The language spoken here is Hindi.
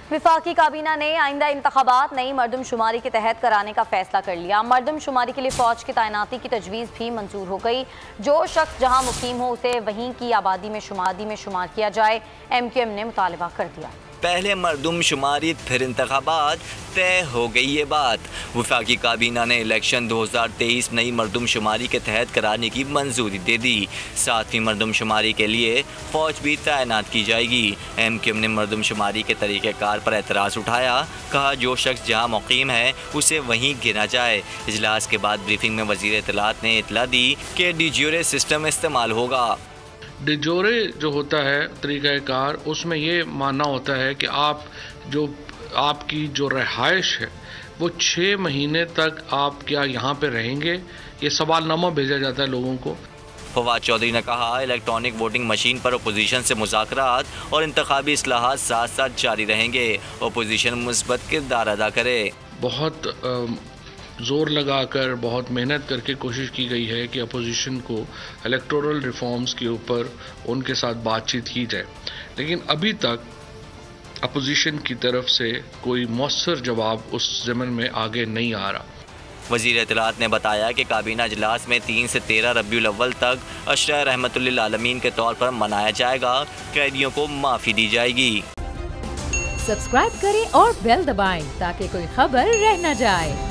वफाकी काबीना ने आइंदा इंतखाबात नई मरदमशुमारी के तहत कराने का फैसला कर लिया। मरदमशुमारी के लिए फ़ौज की तैनाती की तजवीज़ भी मंजूर हो गई। जो शख्स जहां मुकीम हो उसे वहीं की आबादी में शुमार किया जाए। MQM ने मुतालबा कर दिया। पहले मरदमशुमारी फिर इंतखाबात, तय हो गई ये बात। वफाकी काबीना ने इलेक्शन 2023 नई मरदमशुमारी के तहत कराने की मंजूरी दे दी। 7वीं मरदमशुमारी के लिए फ़ौज भी तैनात की जाएगी। MQM ने मरदमशुमारी के तरीक़ेकार पर एतराज़ उठाया। कहा जो शख्स जहाँ मुकीम है उसे वहीं गिना जाए। इजलास के बाद ब्रीफिंग में वज़ीर इत्तलात ने इतला दी कि डी ज्यूरे सिस्टम इस्तेमाल होगा। डी ज्यूरे जो होता है तरीक़ाकार, उसमें ये मानना होता है कि आपकी जो रहाइश है वो 6 महीने तक आप क्या यहाँ पे रहेंगे। ये सवालनामा भेजा जाता है लोगों को। फवाद चौधरी ने कहा इलेक्ट्रॉनिक वोटिंग मशीन पर अपोजिशन से मुज़ाकरात और इंतखाबी इस्लाहात साथ साथ जारी रहेंगे। अपोजिशन मुस्बत किरदार अदा करे। बहुत ज़ोर लगाकर, बहुत मेहनत करके कोशिश की गई है कि अपोजिशन को इलेक्टोरल रिफॉर्म्स के ऊपर उनके साथ बातचीत की जाए, लेकिन अभी तक अपोजिशन की तरफ से कोई मौसर जवाब उस ज़मन में आगे नहीं आ रहा। वज़ीर इत्तलात ने बताया कि काबीना इजलास में 3 से 13 रबीउल अव्वल तक अशरा रहमतुल्लिल आलमीन के तौर पर मनाया जाएगा। कैदियों को माफ़ी दी जाएगी। सब्सक्राइब करें और बेल दबाएं ताकि कोई खबर रह न जाए।